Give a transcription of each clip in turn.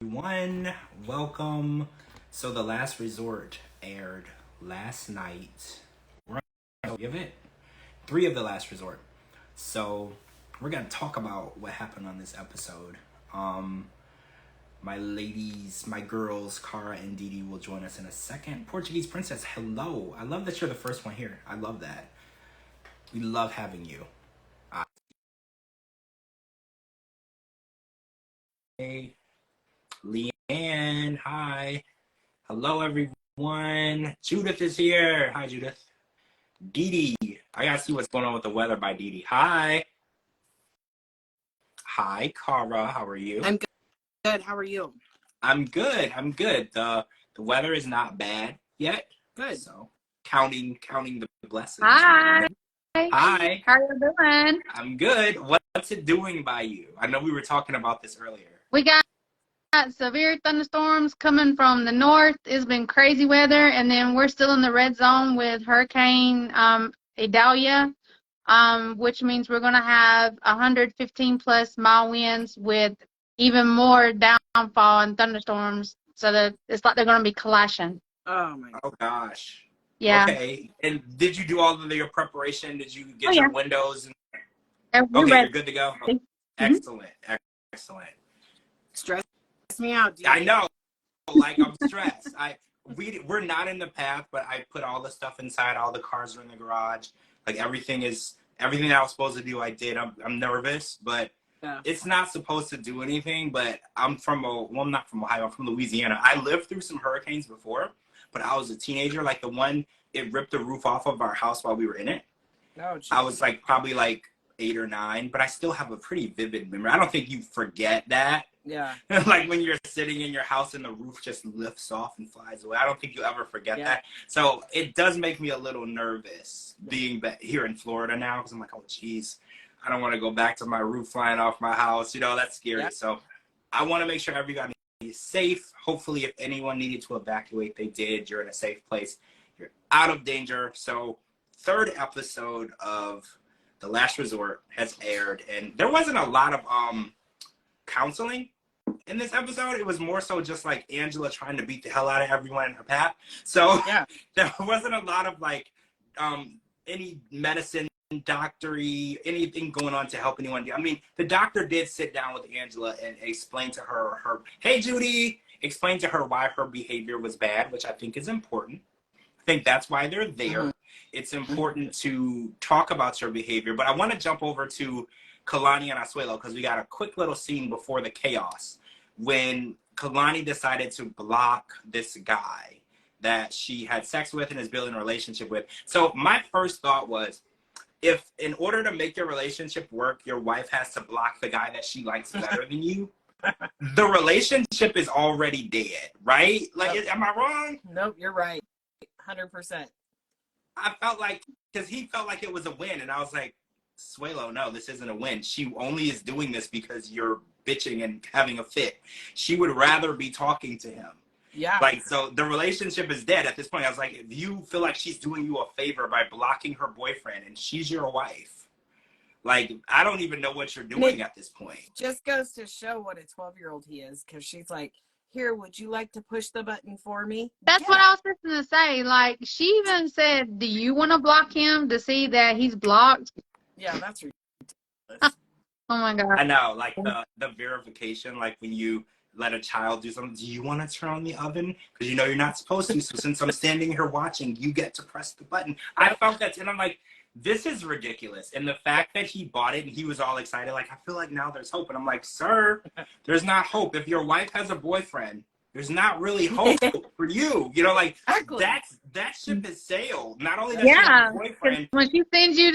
everyone. Welcome. So, The Last Resort aired last night. We're on three of it. Three of The Last Resort. So, we're going to talk about what happened on this episode. My ladies, my girls, Cara and DeeDee will join us in a second. Portuguese Princess, hello. I love that you're the first one here. I love that. We love having you. Hey, Leanne, hi. Hello, everyone. Judith is here. Hi, Judith. DeeDee. I gotta see what's going on with the weather by DeeDee. Hi. Hi, Cara. How are you? I'm good. How are you? I'm good. I'm good. The weather is not bad yet. Good. So counting the blessings. Hi. Hi. How you doing? I'm good. What's it doing by you? I know we were talking about this earlier. We got severe thunderstorms coming from the north. It's been crazy weather, and then we're still in the red zone with Hurricane Idalia, which means we're going to have 115 plus mile winds with even more downfall and thunderstorms. So that it's like they're going to be clashing. Oh my God. Oh gosh. Yeah. Okay. And did you do all of your preparation? Did you get your windows? Okay, you're good to go. Mm-hmm. Excellent. Excellent. Stress me out, dude. I know. Like I'm stressed. We're not in the path, but I put all the stuff inside. All the cars are in the garage. Like everything that I was supposed to do. I did. I'm nervous, but it's not supposed to do anything. But I'm not from Ohio. I'm from Louisiana. I lived through some hurricanes before, but I was a teenager. Like the one, it ripped the roof off of our house while we were in it. Oh, geez. I was probably 8 or 9, but I still have a pretty vivid memory. I don't think you forget that. Yeah. Like when you're sitting in your house and the roof just lifts off and flies away. I don't think you'll ever forget that. So it does make me a little nervous being back here in Florida now because I'm like, oh, geez, I don't want to go back to my roof flying off my house. That's scary. Yeah. So I want to make sure everybody is safe. Hopefully, if anyone needed to evacuate, they did. You're in a safe place. You're out of danger. So third episode of The Last Resort has aired, and there wasn't a lot of counseling in this episode. It was more so just like Angela trying to beat the hell out of everyone in her path. So there wasn't a lot of any medicine, doctory, anything going on to help anyone. I mean, the doctor did sit down with Angela and explain to her, hey, Judy, explain to her why her behavior was bad, which I think is important. I think that's why they're there. Mm-hmm. It's important to talk about your behavior. But I want to jump over to Kalani and Asuelo because we got a quick little scene before the chaos when Kalani decided to block this guy that she had sex with and is building a relationship with. So my first thought was, if in order to make your relationship work, your wife has to block the guy that she likes better than you, the relationship is already dead, right? Am I wrong? Nope, you're right. 100%. I felt because he felt like it was a win, and I was like, Suelo, no, this isn't a win. She only is doing this because you're bitching and having a fit. She would rather be talking to him. Yeah. So the relationship is dead at this point. I was like, if you feel like she's doing you a favor by blocking her boyfriend and she's your wife, I don't even know what you're doing at this point. Just goes to show what a 12-year-old he is, because she's like, here, would you like to push the button for me? That's what I was just going to say. She even said, do you want to block him to see that he's blocked? Yeah, that's ridiculous. Oh my God. I know, the verification, when you let a child do something, do you want to turn on the oven? Because you're not supposed to. So since I'm standing here watching, you get to press the button. I felt that, and I'm like, this is ridiculous. And the fact that he bought it and he was all excited, I feel like now there's hope. And I'm like, sir, there's not hope. If your wife has a boyfriend, there's not really hope for you. Exactly. That ship has sailed. Not only does she have a boyfriend. When she sends you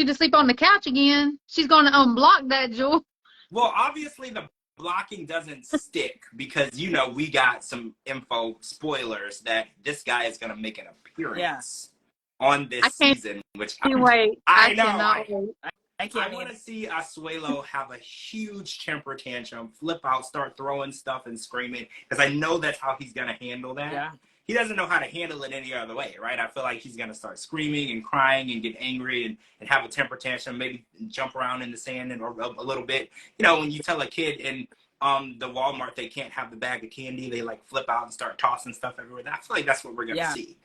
to sleep on the couch again, she's going to unblock that, Jewel. Well, obviously the blocking doesn't stick because we got some info spoilers that this guy is going to make an appearance on this season, which I can't wait. I know. Cannot wait. I want to see Asuelo have a huge temper tantrum, flip out, start throwing stuff and screaming, because I know that's how he's going to handle that. Yeah. He doesn't know how to handle it any other way, right? I feel like he's going to start screaming and crying and get angry and have a temper tantrum, maybe jump around in the sand or a little bit. When you tell a kid, and the Walmart, they can't have the bag of candy. They like flip out and start tossing stuff everywhere. I feel like that's what we're gonna see.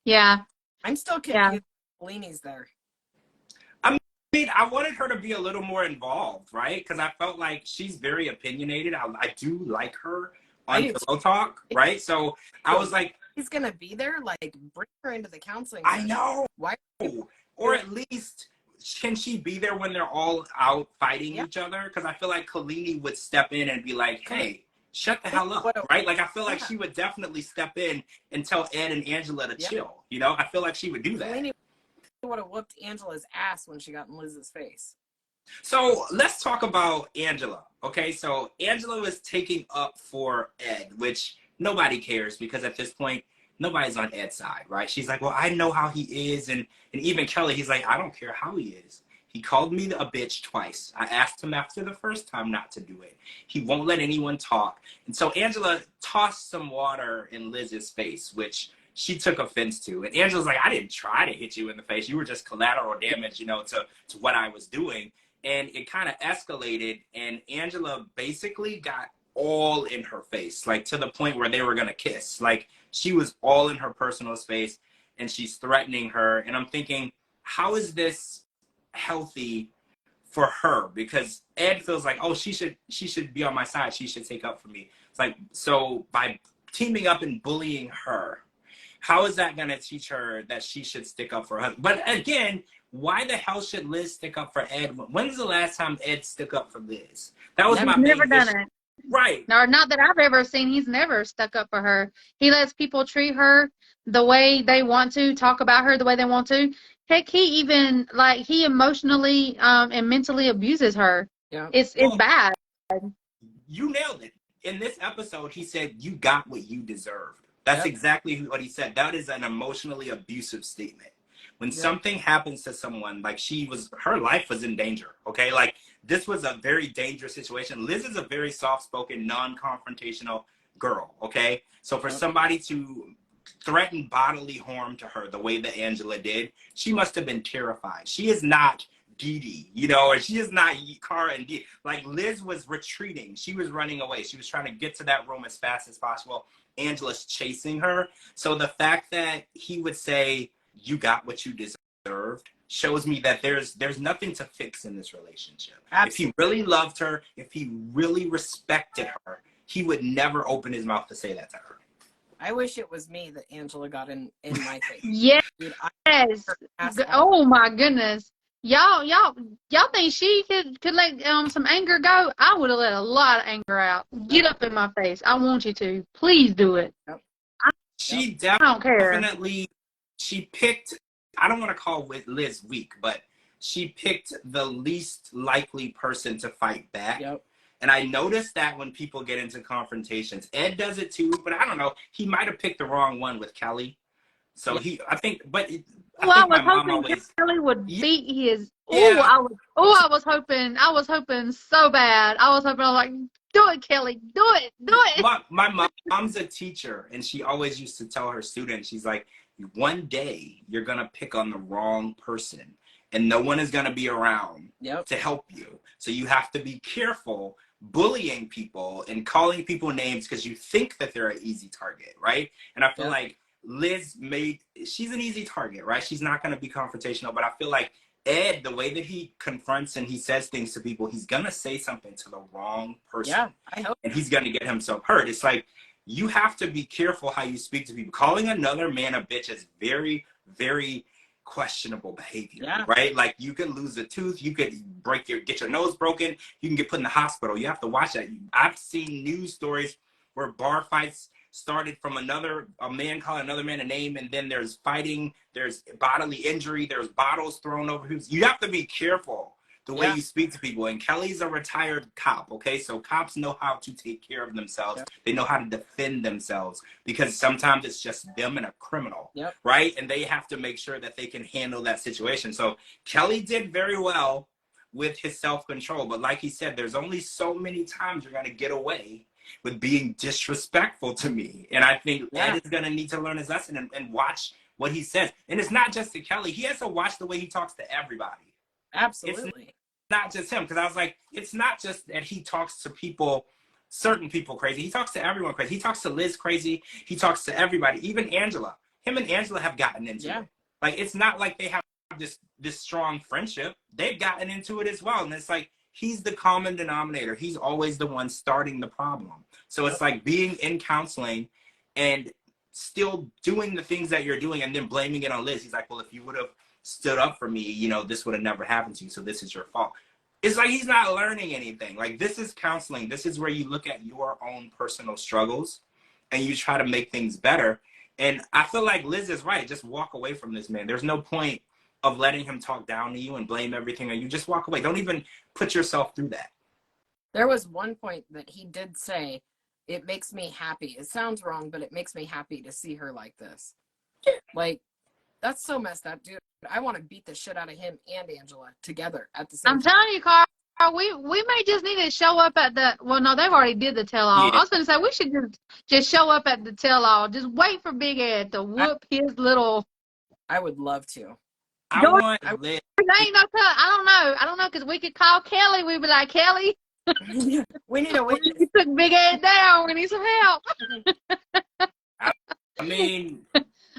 Yeah. I'm still Yeah. confused. Leanie's there. I mean, I wanted her to be a little more involved, right? Because I felt like she's very opinionated. I do like her on Pillow Talk, right? So I was like, he's gonna be there. Like, bring her into the counseling. I know. Why? Or at least, can she be there when they're all out fighting each other? Because I feel like Kalini would step in and be like, hey, shut the hell up, right? Like, I feel like she would definitely step in and tell Ed and Angela to chill. You know, I feel like she would do that. Kalini would have whooped Angela's ass when she got in Liz's face. So let's talk about Angela. Okay, so Angela was taking up for Ed, which nobody cares because at this point, nobody's on Ed's side, right? She's like, well, I know how he is. And even Kelly, he's like, I don't care how he is. He called me a bitch twice. I asked him after the first time not to do it. He won't let anyone talk. And so Angela tossed some water in Liz's face, which she took offense to. And Angela's like, I didn't try to hit you in the face. You were just collateral damage, you know, to what I was doing. And it kind of escalated. And Angela basically got all in her face, like to the point where they were going to kiss. Like, she was all in her personal space and she's threatening her. And I'm thinking, how is this healthy for her? Because Ed feels like, oh, she should be on my side. She should take up for me. It's like, so by teaming up and bullying her, how is that going to teach her that she should stick up for her husband? But again, why the hell should Liz stick up for Ed? When's the last time Ed stuck up for Liz? That was my never done it. Right. Or not that I've ever seen. He's never stuck up for her. He lets people treat her the way they want to, talk about her the way they want to. Heck, he even, like, he emotionally and mentally abuses her. Yeah. It's bad. You nailed it. In this episode, he said, you got what you deserved. That's exactly what he said. That is an emotionally abusive statement. When something happens to someone, like her life was in danger, okay? Like, this was a very dangerous situation. Liz is a very soft-spoken, non-confrontational girl, okay? So for somebody to threaten bodily harm to her the way that Angela did, she must have been terrified. She is not DeeDee, you know, or she is not Cara and Dee. Like, Liz was retreating. She was running away. She was trying to get to that room as fast as possible. Angela's chasing her. So the fact that he would say, you got what you deserved, shows me that there's nothing to fix in this relationship. Absolutely. If he really loved her, if he really respected her, he would never open his mouth to say that to her. I wish it was me that Angela got in my face. Yes. Dude, Oh my goodness. Y'all think she could let some anger go? I would have let a lot of anger out. Get up in my face. I want you to. Please do it. Yep. She definitely she picked, I don't want to call Liz weak, but she picked the least likely person to fight back. Yep. And I noticed that when people get into confrontations. Ed does it too, but I don't know. He might have picked the wrong one with Kelly. So I think my mom always, Kelly would beat his. Yeah. I was hoping so bad. I was like, do it, Kelly, do it. My mom's a teacher, and she always used to tell her students, she's like, one day you're gonna pick on the wrong person, and no one is gonna be around to help you. So you have to be careful bullying people and calling people names because you think that they're an easy target, right? And I feel like Liz she's an easy target, right? She's not going to be confrontational, but I feel like Ed, the way that he confronts and he says things to people, he's going to say something to the wrong person. Yeah, I hope. And he's going to get himself hurt. It's like, you have to be careful how you speak to people. Calling another man a bitch is very, very questionable behavior, right? Like, you could lose a tooth, you could get your nose broken, you can get put in the hospital. You have to watch that. I've seen news stories where bar fights started from a man calling another man a name, and then there's fighting, there's bodily injury, there's bottles thrown over. You have to be careful the way you speak to people. And Kelly's a retired cop, okay? So cops know how to take care of themselves. They know how to defend themselves, because sometimes it's just them and a criminal, right? And they have to make sure that they can handle that situation. So Kelly did very well with his self-control, but like he said, there's only so many times you're going to get away with being disrespectful to me. And I think Ed is going to need to learn his lesson and watch what he says. And it's not just to Kelly. He has to watch the way he talks to everybody. Absolutely. not just him, because I was like, it's not just that he talks to people, certain people crazy. He talks to everyone crazy. He talks to Liz crazy. He talks to everybody, even Angela. Him and Angela have gotten into it. Like, it's not like they have this strong friendship. They've gotten into it as well. And it's like, he's the common denominator. He's always the one starting the problem. So it's like being in counseling and still doing the things that you're doing and then blaming it on Liz. He's like, well, if you would have stood up for me, you know, this would have never happened to you. So this is your fault. It's like he's not learning anything. Like, this is counseling. This is where you look at your own personal struggles and you try to make things better. And I feel like Liz is right. Just walk away from this man. There's no point of letting him talk down to you and blame everything on you. Just walk away. Don't even put yourself through that. There was one point that he did say, it makes me happy. It sounds wrong, but it makes me happy to see her like this. Like, that's so messed up, dude. I want to beat the shit out of him and Angela together at the same time. I'm telling you, Carl, we may just need to show up at the, well, no, they've already did the tell-all. I was going to say, we should just show up at the tell-all. Just wait for Big Ed to whoop his little. I would love to. I want Liz. Ain't no tell. I don't know, because we could call Kelly. We'd be like, Kelly. We need a witness. You took Big Ed down. We need some help. I mean,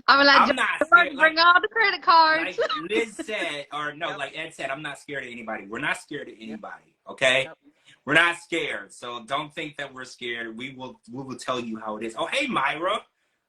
I'm like, I'm not scared. bring all the credit cards. Like Liz said, or no, like Ed said, I'm not scared of anybody. We're not scared of anybody, okay? Yep. We're not scared, so don't think that we're scared. We will tell you how it is. Oh, hey, Myra.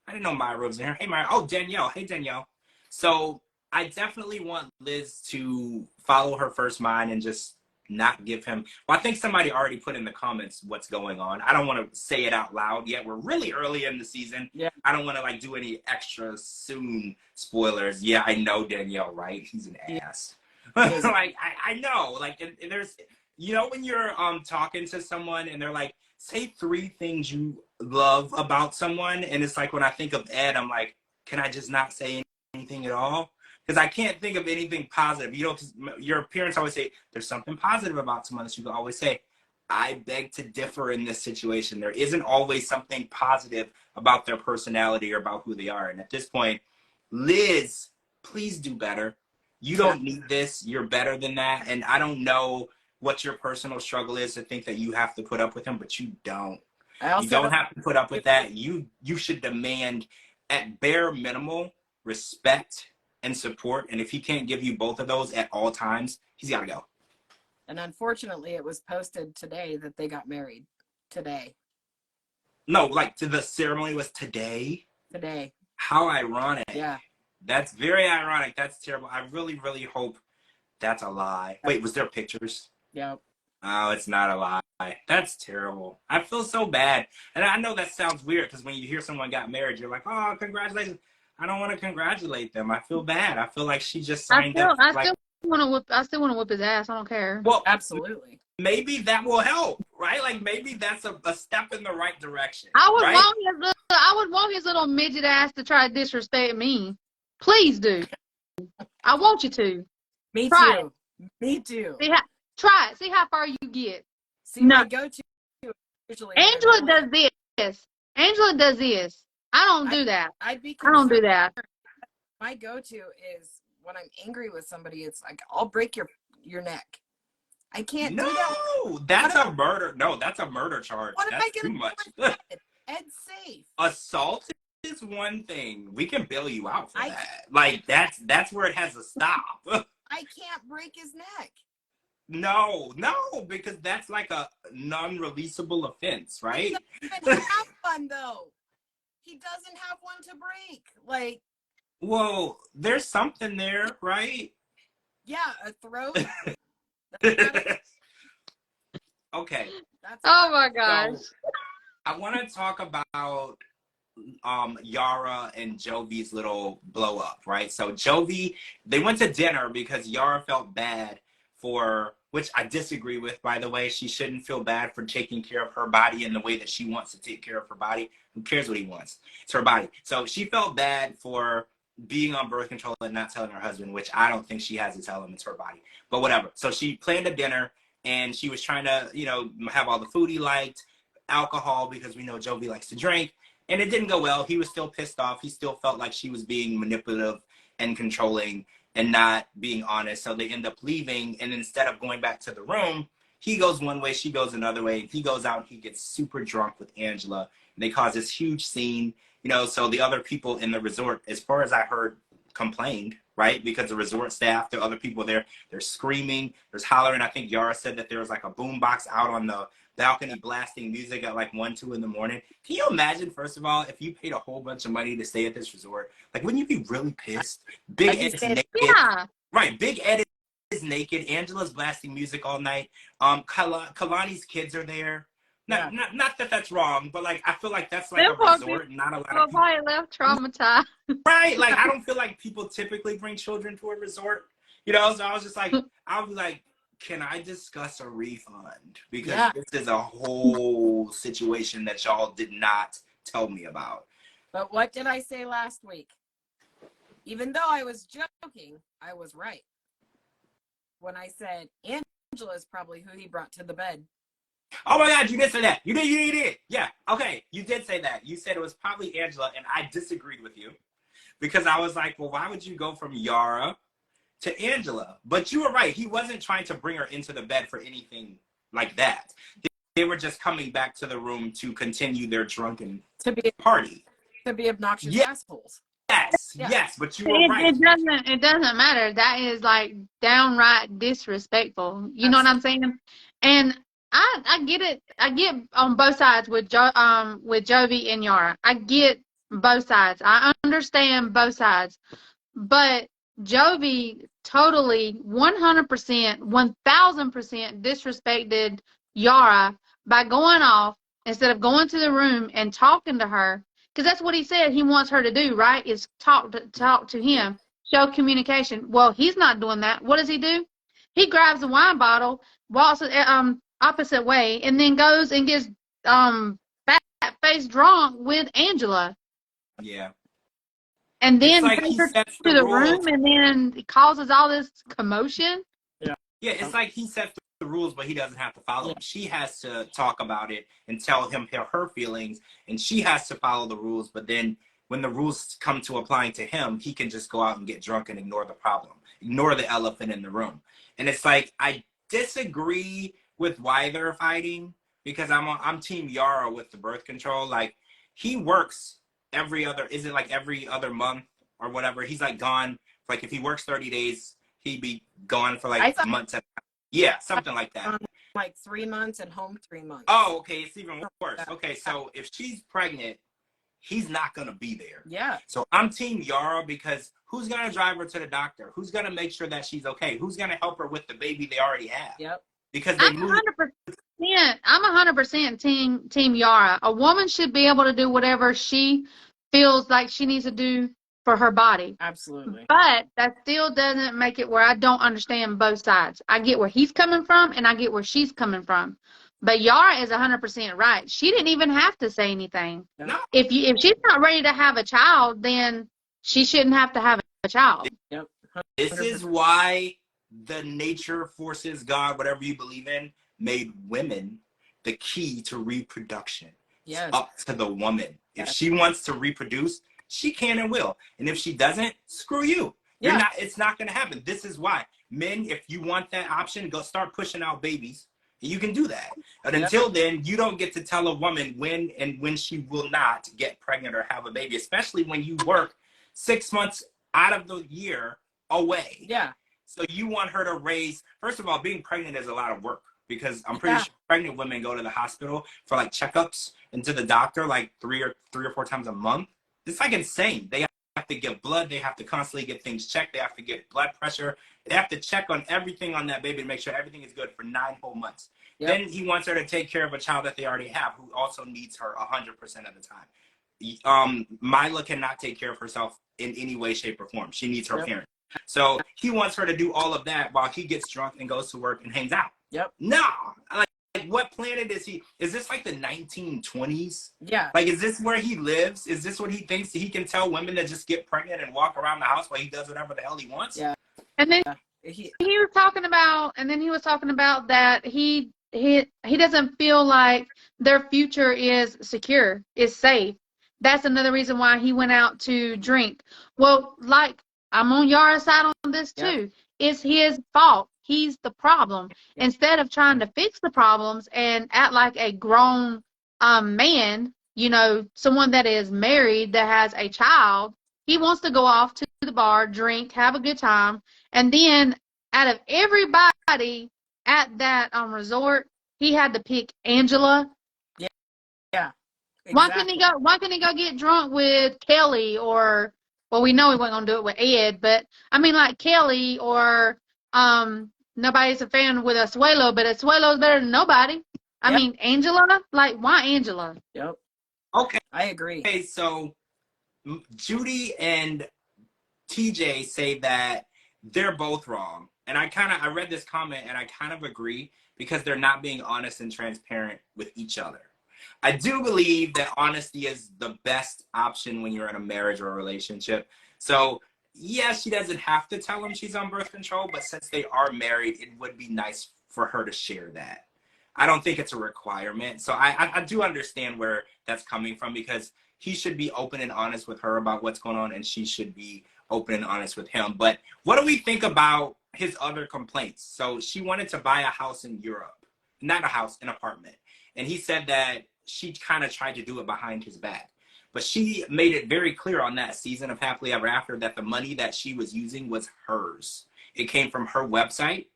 I didn't know Myra was in here. Hey, Myra. Oh, Danielle. Hey, Danielle. So I definitely want Liz to follow her first mind and just not give him. Well, I think somebody already put in the comments what's going on. I don't want to say it out loud yet. We're really early in the season. Yeah. I don't want to like do any extra soon spoilers. Yeah, I know Danielle, right? He's an ass. Like I know. Like and there's, you know, when you're talking to someone and they're like, say 3 things you love about someone, and it's like when I think of Ed, I'm like, can I just not say anything at all? Because I can't think of anything positive. You know, your parents always say, there's something positive about someone that you can always say. I beg to differ in this situation. There isn't always something positive about their personality or about who they are. And at this point, Liz, please do better. You don't need this. You're better than that. And I don't know what your personal struggle is to think that you have to put up with him, but you don't. You don't have to put up with that. You should demand, at bare minimal, respect and support. And if he can't give you both of those at all times, he's got to go. And unfortunately, it was posted today that they got married. Today. No, like the ceremony was today? Today. How ironic. Yeah. That's very ironic. That's terrible. I really, really hope that's a lie. Wait, was there pictures? Yep. Oh, it's not a lie. That's terrible. I feel so bad. And I know that sounds weird because when you hear someone got married, you're like, oh, congratulations. I don't want to congratulate them. I feel bad. I feel like she just signed up. I still want to whip his ass. I don't care. Well, absolutely. Maybe that will help, right? Like maybe that's a step in the right direction. I would want his little midget ass to try to disrespect me. Please do. I want you to. Me too. Me too. Try it. See how far you get. See, no. Go to usually. Angela does this. Angela does this. I don't do that. I don't do that. My go-to is when I'm angry with somebody, it's like, I'll break your neck. I can't do that. No, that's a murder. No, that's a murder charge. What am I too much. Ed's safe. Assault is one thing. We can bail you out for that. Like, that's where it has to stop. I can't break his neck. No, because that's like a non-releasable offense, right? He doesn't even have one, though. He doesn't have one to break. Like, well, there's something there, right? Yeah, a throat. Okay. Oh my gosh. So, I want to talk about Yara and Jovi's little blow up, right? So Jovi, they went to dinner because Yara felt bad for, which I disagree with, by the way. She shouldn't feel bad for taking care of her body in the way that she wants to take care of her body. Who cares what he wants? It's her body. So she felt bad for being on birth control and not telling her husband, which I don't think she has to tell him. It's her body. But whatever. So she planned a dinner and she was trying to, you know, have all the food he liked, alcohol, because we know Jovi likes to drink. And it didn't go well. He was still pissed off. He still felt like she was being manipulative and controlling. and not being honest. So they end up leaving, and instead of going back to the room, he goes one way, she goes another way. He goes out and he gets super drunk with Angela, and they cause this huge scene. So the other people in the resort, as far as I heard, complained, right? Because the resort staff, the other people there, they're screaming, there's hollering. I think Yara said that there was like a boombox out on the balcony blasting music at like 1, 2 in the morning. Can you imagine, first of all, if you paid a whole bunch of money to stay at this resort? Like, wouldn't you be really pissed? Big Ed's naked. Yeah. Right, Big Ed is naked. Angela's blasting music all night. Kalani's kids are there. Not that that's wrong, but like I feel like that's like a resort, not a lot of people. Probably left traumatized. Right, like I don't feel like people typically bring children to a resort. So I was just like, I was like, can I discuss a refund? Because this is a whole situation that y'all did not tell me about. But what did I say last week? Even though I was joking, I was right. When I said Angela is probably who he brought to the bed. Oh my God, you did say that. You did. Yeah, okay, you did say that. You said it was probably Angela, and I disagreed with you. Because I was like, well, why would you go from Yara to Angela? But you were right. He wasn't trying to bring her into the bed for anything like that. They were just coming back to the room to continue their drunken party. To be obnoxious assholes. Yes, but you were right. It doesn't matter. That is like downright disrespectful. You know what I'm saying? And I get it. I get on both sides with Jovi and Yara. I get both sides. I understand both sides. But Jovi totally 100%, 1000% disrespected Yara by going off instead of going to the room and talking to her. Because that's what he said he wants her to do, right? Is talk to him, show communication. Well, he's not doing that. What does he do? He grabs a wine bottle, walks opposite way, and then goes and gets fat face drunk with Angela. Yeah. And then takes her to the room, and then causes all this commotion. Yeah, it's like he sets the rules, but he doesn't have to follow them. She has to talk about it and tell him her feelings, and she has to follow the rules. But then when the rules come to applying to him, he can just go out and get drunk and ignore the problem, ignore the elephant in the room. And it's like, I disagree with why they're fighting, because I'm team Yara with the birth control. Like, he works every other month or whatever. He's like gone. Like, if he works 30 days, he'd be gone for like months. Yeah, something like that. Like 3 months and home 3 months. Oh, okay. It's even worse. Okay, so if she's pregnant, he's not going to be there. Yeah. So I'm team Yara, because who's going to drive her to the doctor? Who's going to make sure that she's okay? Who's going to help her with the baby they already have? Yep. Because they moved. I'm 100% team Yara. A woman should be able to do whatever she feels like she needs to do for her body. Absolutely. But that still doesn't make it where I don't understand both sides. I get where he's coming from, and I get where she's coming from. But Yara is 100% right. She didn't even have to say anything. No. If she's not ready to have a child, then she shouldn't have to have a child. Yep. 100%. This is why the nature forces, God, whatever you believe in, made women the key to reproduction. Yes. It's up to the woman. If she wants to reproduce, she can and will. And if she doesn't, screw you. It's not going to happen. This is why. Men, if you want that option, go start pushing out babies. You can do that. But until then, you don't get to tell a woman when she will not get pregnant or have a baby, especially when you work 6 months out of the year away. Yeah. So you want her to raise, first of all, being pregnant is a lot of work, because I'm pretty sure pregnant women go to the hospital for like checkups and to the doctor like three or 4 times a month. It's like insane. They have to give blood. They have to constantly get things checked. They have to get blood pressure. They have to check on everything on that baby to make sure everything is good for 9 whole months. Yep. Then he wants her to take care of a child that they already have, who also needs her 100% of the time. Mila cannot take care of herself in any way, shape, or form. She needs her parents. So he wants her to do all of that while he gets drunk and goes to work and hangs out. Yep. No. Like, what planet is he? Is this like the 1920s? Yeah. Like, is this where he lives? Is this what he thinks he can tell women to just get pregnant and walk around the house while he does whatever the hell he wants? Yeah. And then he was talking about that he doesn't feel like their future is secure, is safe. That's another reason why he went out to drink. Well, like I'm on Yara's side on this too. It's his fault. He's the problem. Instead of trying to fix the problems and act like a grown man, someone that is married that has a child, he wants to go off to the bar, drink, have a good time, and then out of everybody at that resort, he had to pick Angela. Yeah. Exactly. Why couldn't he go get drunk with Kelly or, well, we know he wasn't gonna do it with Ed, but I mean like Kelly or nobody's a fan with Asuelo, but Asuelo's better than nobody. I mean Angela, like why Angela? Yep. Okay. I agree. Okay, so Judy and TJ say that they're both wrong. And I read this comment and I kind of agree because they're not being honest and transparent with each other. I do believe that honesty is the best option when you're in a marriage or a relationship. So, yes, she doesn't have to tell him she's on birth control, but since they are married, it would be nice for her to share that. I don't think it's a requirement. So I do understand where that's coming from because he should be open and honest with her about what's going on and she should be open and honest with him. But what do we think about his other complaints? So she wanted to buy a house in Europe, not a house, an apartment. And he said that she kind of tried to do it behind his back. But she made it very clear on that season of Happily Ever After that the money that she was using was hers. It came from her website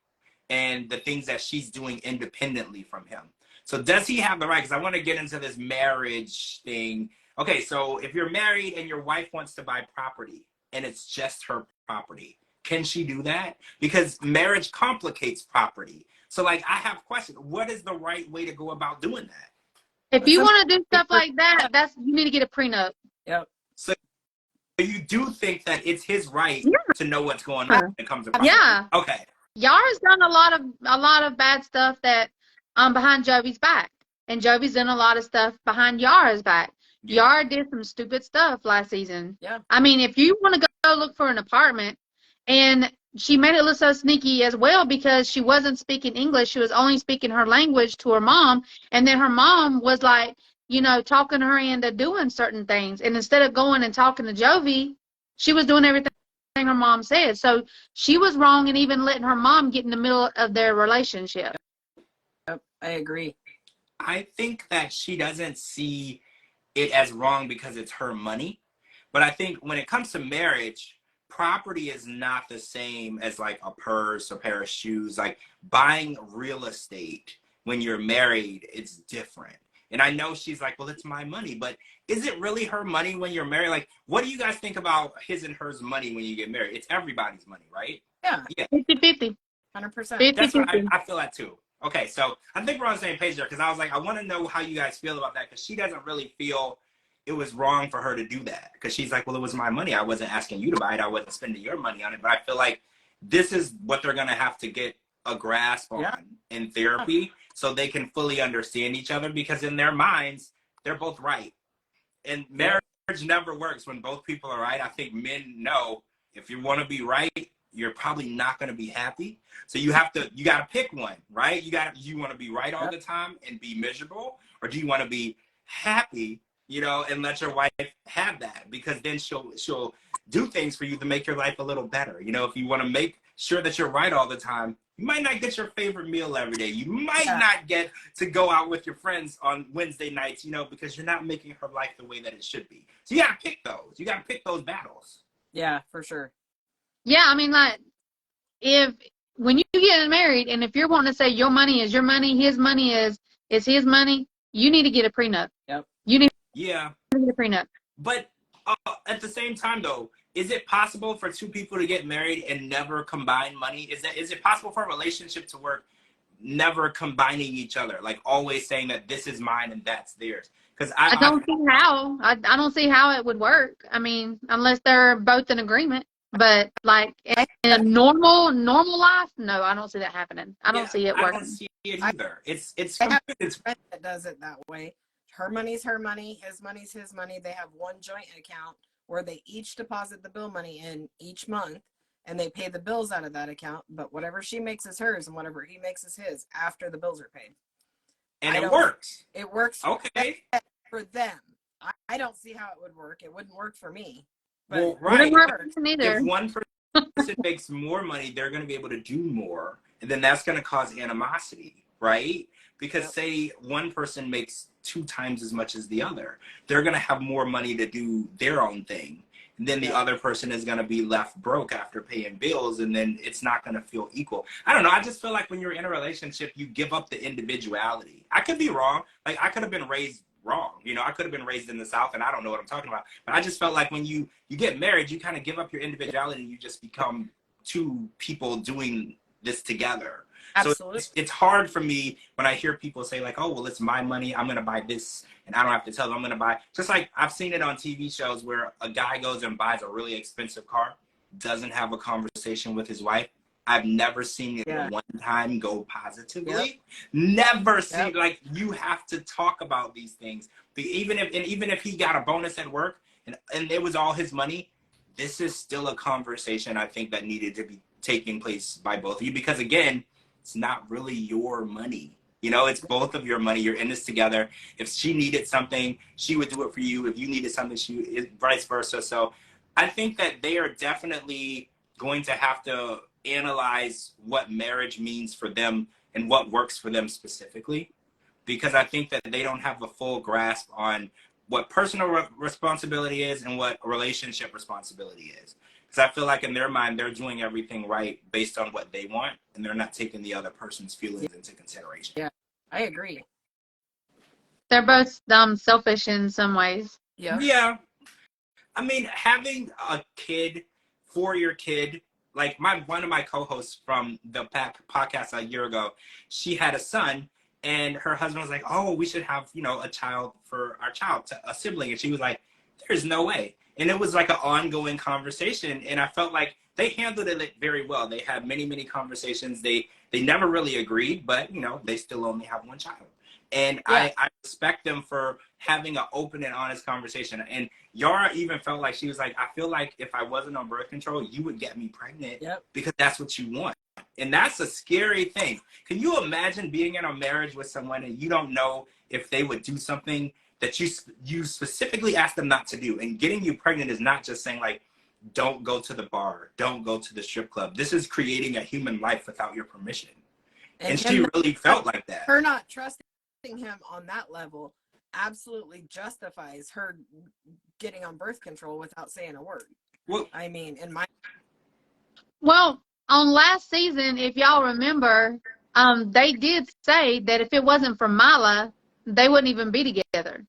and the things that she's doing independently from him. So does he have the right? Because I want to get into this marriage thing. Okay, so if you're married and your wife wants to buy property and it's just her property, can she do that? Because marriage complicates property. So like I have questions. What is the right way to go about doing that? If you want to do stuff like that, you need to get a prenup. Yep. So you do think that it's his right to know what's going on when it comes to property? Yeah. Okay. Yara's done a lot of bad stuff that behind Jovi's back, and Jovi's done a lot of stuff behind Yara's back. Yara did some stupid stuff last season. Yeah. I mean, if you want to go look for an apartment, and she made it look so sneaky as well because she wasn't speaking English. She was only speaking her language to her mom. And then her mom was like, talking her into doing certain things. And instead of going and talking to Jovi, she was doing everything her mom said. So she was wrong in even letting her mom get in the middle of their relationship. Yep, I agree. I think that she doesn't see it as wrong because it's her money. But I think when it comes to marriage, property is not the same as like a purse or pair of shoes. Like buying real estate when you're married, it's different. And I know she's like, well, it's my money, but is it really her money when you're married? Like, what do you guys think about his and hers money when you get married? It's everybody's money, right? Yeah. 50-50. 100%. That's what I feel that too. Okay, so I think we're on the same page there because I was like, I want to know how you guys feel about that because she doesn't really feel it was wrong for her to do that because she's like, well, it was my money. I wasn't asking you to buy it. I wasn't spending your money on it. But I feel like this is what they're going to have to get a grasp on in therapy so they can fully understand each other because in their minds, they're both right. And marriage never works when both people are right. I think men know if you want to be right, you're probably not going to be happy. So you got to pick one, right? You want to be right all the time and be miserable, or do you want to be happy, and let your wife have that because then she'll do things for you to make your life a little better. If you want to make sure that you're right all the time, you might not get your favorite meal every day. You might not get to go out with your friends on Wednesday nights, because you're not making her life the way that it should be. So you got to pick those. You got to pick those battles. Yeah, for sure. Yeah, I mean, like, when you get married, and if you're wanting to say your money is your money, his money is his money, you need to get a prenup. Yep. You need to get a prenup. But at the same time, though, is it possible for two people to get married and never combine money? Is it possible for a relationship to work never combining each other, like always saying that this is mine and that's theirs? Because I don't see how. I don't see how it would work. I mean, unless they're both in agreement. But like in a normal life, no, I don't see that happening. I don't see it working. I don't see it either. It's that does it that way. Her money's her money, his money's his money. They have one joint account where they each deposit the bill money in each month and they pay the bills out of that account, but whatever she makes is hers and whatever he makes is his after the bills are paid. And it works. It works okay for them. I don't see how it would work. It wouldn't work for me. Well, But right. Neither. If one person makes more money, they're going to be able to do more. And then that's going to cause animosity, right? Because say one person makes 2 times as much as the other, they're going to have more money to do their own thing. And then the other person is going to be left broke after paying bills, and then it's not going to feel equal. I don't know. I just feel like when you're in a relationship, you give up the individuality. I could be wrong. Like, I could have been raised wrong. You know, I could have been raised in the South, and I don't know what I'm talking about. But I just felt like when you get married, you kind of give up your individuality, and you just become two people doing this together. absolutely. So it's hard for me when I hear people say like, oh, well, it's my money. I'm going to buy this. And I don't have to tell them I'm going to buy. Just like I've seen it on TV shows where a guy goes and buys a really expensive car, doesn't have a conversation with his wife. I've never seen it one time go positively. Never seen, like, you have to talk about these things. Even if he got a bonus at work and it was all his money, this is still a conversation I think that needed to be taking place by both of you, because again, it's not really your money. You know, it's both of your money. You're in this together. If she needed something, she would do it for you. If you needed something, vice versa. So I think that they are definitely going to have to analyze what marriage means for them and what works for them specifically, because I think that they don't have a full grasp on what personal responsibility is and what relationship responsibility is. Because I feel like in their mind, they're doing everything right based on what they want, and they're not taking the other person's feelings into consideration. Yeah, I agree. They're both selfish in some ways. Yeah. I mean, having a kid for your kid, like one of my co-hosts from the podcast a year ago, she had a son, and her husband was like, oh, we should have, you know, a child for our child, a sibling. And she was like, there's no way. And it was like an ongoing conversation. And I felt like they handled it very well. They had many, many conversations. They never really agreed, but, you know, they still only have one child. And I respect them for having an open and honest conversation. And Yara even felt like, she was like, I feel like if I wasn't on birth control, you would get me pregnant because that's what you want. And that's a scary thing. Can you imagine being in a marriage with someone and you don't know if they would do something that you specifically asked them not to do? And getting you pregnant is not just saying like, don't go to the bar, don't go to the strip club. This is creating a human life without your permission. And she really felt like that. Her not trusting him on that level absolutely justifies her getting on birth control without saying a word. Well, I mean, Well, on last season, if y'all remember, they did say that if it wasn't for Mila, they wouldn't even be together.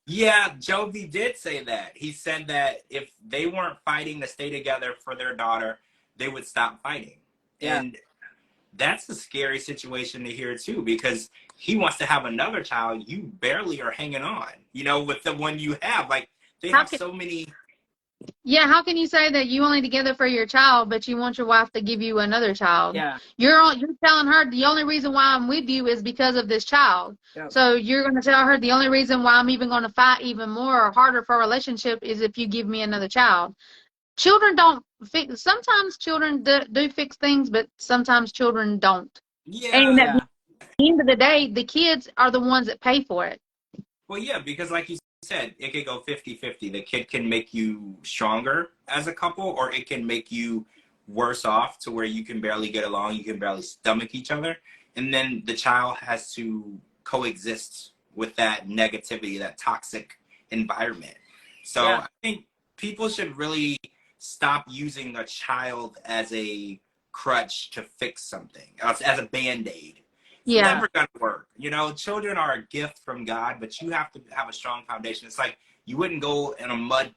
Yeah, Jovi did say that. He said that if they weren't fighting to stay together for their daughter, they would stop fighting. And that's a scary situation to hear too, because he wants to have another child. You barely are hanging on, you know, with the one you have. Like, they have so many. Yeah, how can you say that you only together for your child, but you want your wife to give you another child? Yeah. You're telling her the only reason why I'm with you is because of this child. Yep. So you're going to tell her the only reason why I'm even going to fight even more or harder for a relationship is if you give me another child. Children don't fix. Sometimes children do fix things, but sometimes children don't. Yeah. And at the end of the day, the kids are the ones that pay for it. Well, yeah, because like you said, it could go 50-50. The kid can make you stronger as a couple, or it can make you worse off to where you can barely get along, you can barely stomach each other. And then the child has to coexist with that negativity, that toxic environment. So I think people should really stop using a child as a crutch to fix something, as a Band-Aid. It's never going to work. You know, children are a gift from God, but you have to have a strong foundation. It's like you wouldn't go in a mud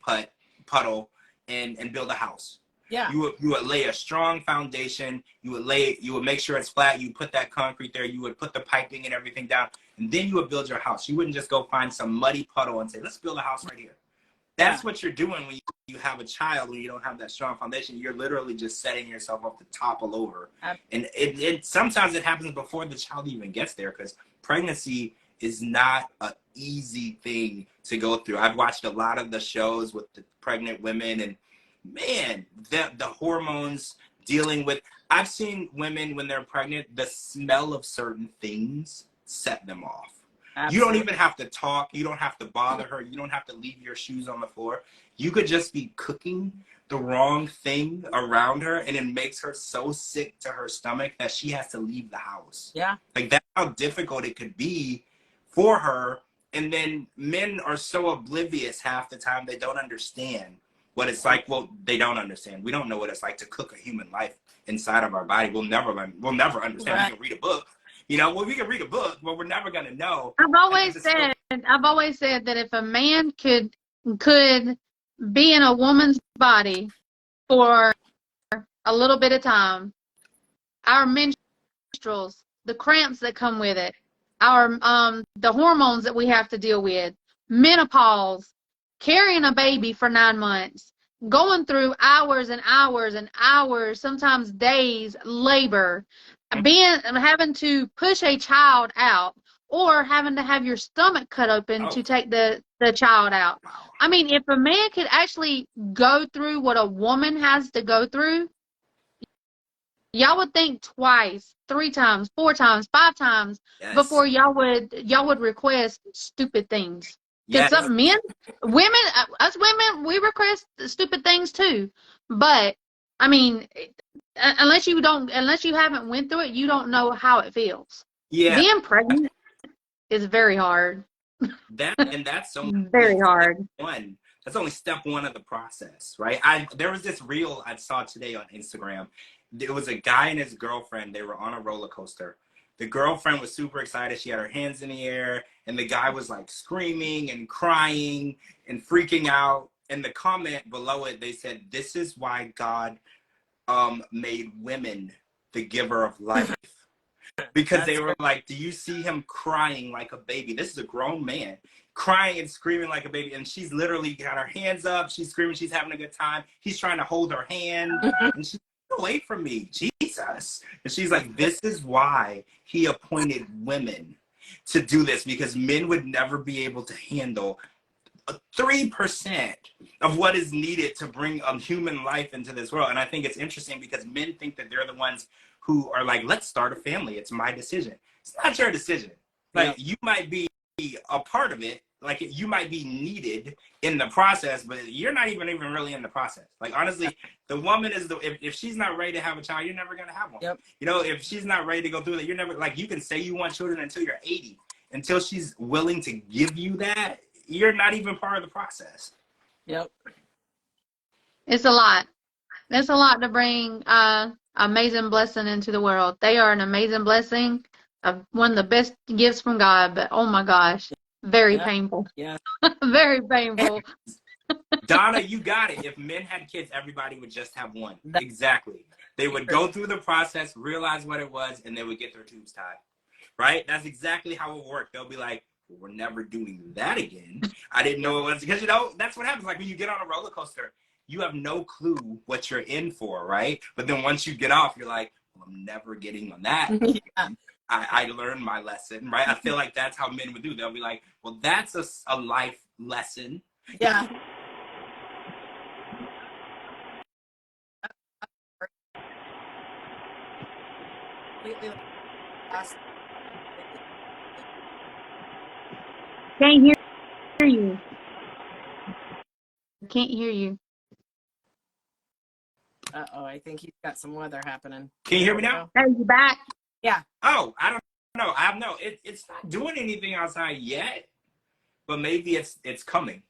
puddle and build a house. Yeah. You would lay a strong foundation. You would make sure it's flat. You put that concrete there. You would put the piping and everything down, and then you would build your house. You wouldn't just go find some muddy puddle and say, let's build a house right here. That's what you're doing when you have a child, when you don't have that strong foundation. You're literally just setting yourself up to topple over. And it sometimes it happens before the child even gets there, because pregnancy is not an easy thing to go through. I've watched a lot of the shows with the pregnant women, and man, the hormones dealing with. I've seen women when they're pregnant, the smell of certain things set them off. You don't even have to talk. You don't have to bother her. You don't have to leave your shoes on the floor. You could just be cooking the wrong thing around her, and it makes her so sick to her stomach that she has to leave the house. Yeah. Like, that's how difficult it could be for her. And then men are so oblivious half the time, they don't understand what it's like. Well, they don't understand. We don't know what it's like to cook a human life inside of our body. We'll never understand. Right. We can read a book. You know, well, we can read a book, but we're never going to know. I've always said that if a man could be in a woman's body for a little bit of time, our menstruals, the cramps that come with it, our the hormones that we have to deal with, menopause, carrying a baby for 9 months, going through hours and hours and hours, sometimes days, labor, having to push a child out, or having to have your stomach cut open to take the child out. I mean, if a man could actually go through what a woman has to go through, y'all would think twice, 3 times, 4 times, 5 times before y'all would request stupid things. Because some women, us women, we request stupid things too. But I mean, unless you haven't went through it, you don't know how it feels. Yeah. Being pregnant is very hard. That's so very hard. That's only step 1 of the process, right? There was this reel I saw today on Instagram. It was a guy and his girlfriend. They were on a roller coaster. The girlfriend was super excited. She had her hands in the air, and the guy was like screaming and crying and freaking out. And the comment below it, they said, "This is why God made women the giver of life." Because they were like, do you see him crying like a baby? This is a grown man crying and screaming like a baby. And she's literally got her hands up. She's screaming. She's having a good time. He's trying to hold her hand. And she's away from me, Jesus. And she's like, this is why he appointed women to do this, because men would never be able to handle 3% of what is needed to bring a human life into this world. And I think it's interesting because men think that they're the ones who are like, let's start a family. It's my decision. It's not your decision. Like, you might be a part of it. Like, you might be needed in the process, but you're not even really in the process. Like, honestly, the woman is if she's not ready to have a child, you're never going to have one. Yep. You know, if she's not ready to go through that, you're never, like, you can say you want children until you're 80. Until she's willing to give you that, you're not even part of the process. Yep. It's a lot. It's a lot to bring amazing blessing into the world. They are an amazing blessing, one of the best gifts from God, but oh my gosh, very painful. Yeah. Very painful. Donna, you got it. If men had kids, everybody would just have one. Exactly. They would go through the process, realize what it was, and they would get their tubes tied. Right? That's exactly how it worked. They'll be like, we're never doing that again. I didn't know it was, because, you know, that's what happens. Like, when you get on a roller coaster, you have no clue what you're in for, right? But then once you get off, you're like, well, I'm never getting on that. Yeah. I learned my lesson, right? I feel like that's how men would do. They'll be like, well, that's a life lesson. Yeah. Can't hear you. Can't hear you. Uh-oh, I think he's got some weather happening. Can you hear me now? Hey, you back? Yeah. Oh, I don't know. It's not doing anything outside yet, but maybe it's coming.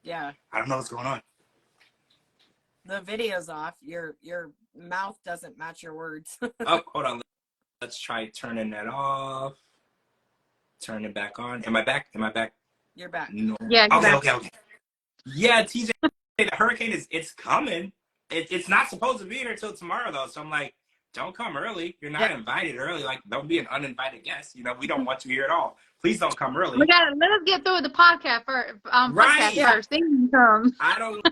Yeah. I don't know what's going on. The video's off. Your mouth doesn't match your words. Oh, hold on. Let's try turning that off. Turn it back on. Am I back? You're back. No. Yeah. Okay. Yeah, TJ, the hurricane it's coming. It's not supposed to be here till tomorrow, though. So I'm like, don't come early. You're not invited early. Like, don't be an uninvited guest. You know, we don't want you here at all. Please don't come early. Let us get through the podcast first. Right. First. Then you come. I don't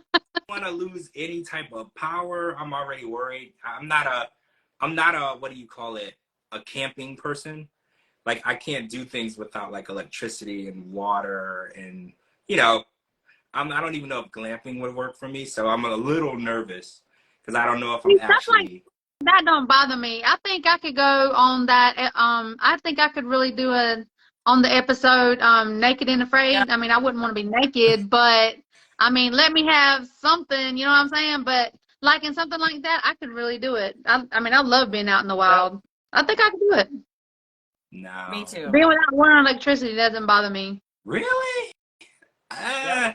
want to lose any type of power. I'm already worried. I'm not a what do you call it? A camping person. Like, I can't do things without like electricity and water, and you know, I don't even know if glamping would work for me. So I'm a little nervous because I don't know if I'm actually. That don't bother me. I think I could go on that. I think I could really do a on the episode Naked and Afraid. Yeah. I mean, I wouldn't want to be naked, but I mean, let me have something, you know what I'm saying? But like in something like that, I could really do it. I mean, I love being out in the wild. I think I could do it. No. Me too. Being without water and electricity doesn't bother me. Really? Yeah.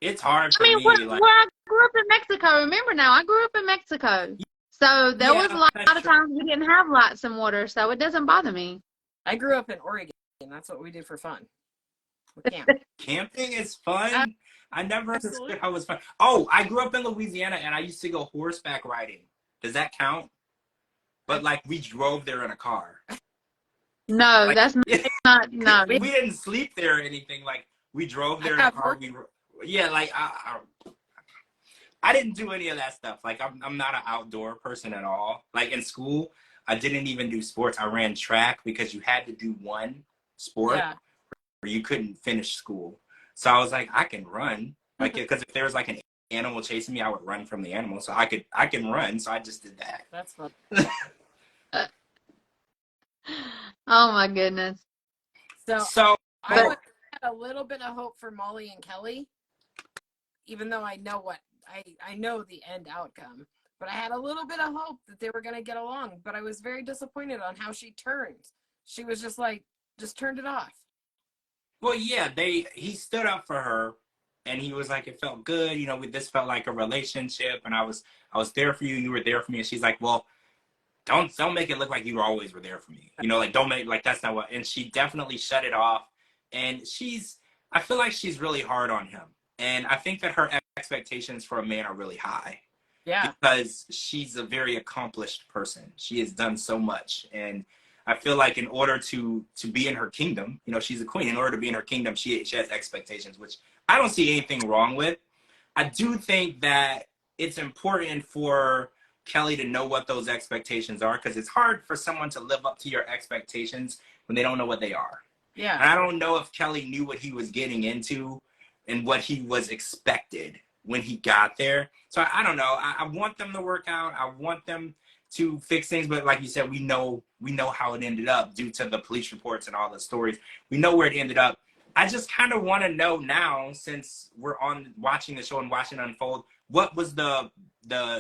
It's hard for I mean, me. where Like, I grew up in Mexico, remember now, I grew up in Mexico. So there was a lot that's of true. times we didn't have lights and water, so it doesn't bother me. I grew up in Oregon, and that's what we do for fun. We camp. Camping is fun. I never Absolutely. understood how it was fun. Oh, I grew up in Louisiana and I used to go horseback riding. Does that count? But like we drove there in a car. No, Like, that's not, no. we didn't sleep there or anything. Like we drove there in a car. Like I didn't do any of that stuff. Like I'm not an outdoor person at all. Like in school, I didn't even do sports. I ran track because you had to do one sport or you couldn't finish school. So I was like, I can run. Like because if there was like an animal chasing me, I would run from the animal. So I can run. So I just did that. That's fun. Oh my goodness. So I had a little bit of hope for Molly and Kelly, even though I know I know the end outcome. But I had a little bit of hope that they were going to get along. But I was very disappointed on how she turned. She was just turned it off. Well, yeah, he stood up for her, and he was like, it felt good. You know, this felt like a relationship, and I was there for you. You were there for me. And she's like, well, don't make it look like you always were there for me. You know, like don't make like that's not what. And she definitely shut it off. And I feel like she's really hard on him, and I think that her expectations for a man are really high. Yeah. Because she's a very accomplished person. She has done so much, and I feel like in order to be in her kingdom, you know, she's a queen. In order to be in her kingdom, she has expectations, which I don't see anything wrong with. I do think that it's important for Kelly to know what those expectations are, because it's hard for someone to live up to your expectations when they don't know what they are. Yeah. And I don't know if Kelly knew what he was getting into and what he was expected when he got there. So I don't know. I want them to work out. I want them to fix things, but like you said, we know how it ended up due to the police reports and all the stories. We know where it ended up. I just kind of want to know now, since we're on watching the show and watching it unfold, what was the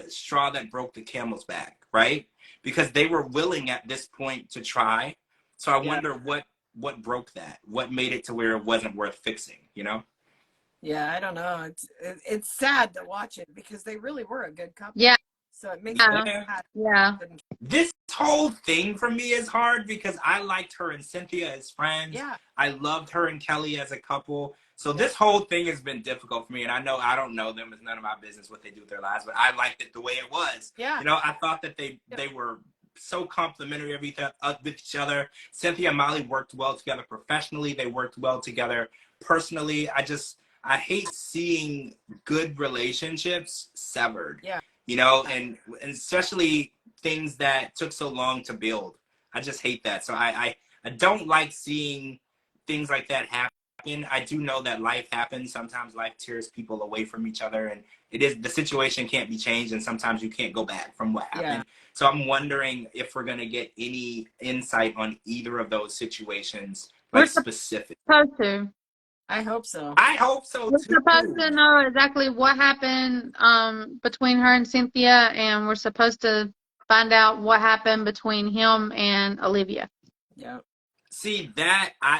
straw that broke the camel's back, right? Because they were willing at this point to try. So I wonder what broke that, what made it to where it wasn't worth fixing, you know? Yeah, I don't know. It's sad to watch it because they really were a good couple. Yeah. So it makes me sad. Yeah. This whole thing for me is hard because I liked her and Cynthia as friends. Yeah. I loved her and Kelly as a couple. So this whole thing has been difficult for me. And I know I don't know them. It's none of my business what they do with their lives. But I liked it the way it was. Yeah. You know, I thought that they were so complimentary of each other. Cynthia and Molly worked well together professionally. They worked well together personally. I hate seeing good relationships severed. Yeah. You know, and especially things that took so long to build. I just hate that. So I don't like seeing things like that happen. I do know that life happens. Sometimes life tears people away from each other, and the situation can't be changed, and sometimes you can't go back from what happened. Yeah. So I'm wondering if we're gonna get any insight on either of those situations, like specific. Supposed to. I hope so. I hope so We're too. supposed to know exactly what happened between her and Cynthia, and we're supposed to find out what happened between him and Olivia. Yeah. See,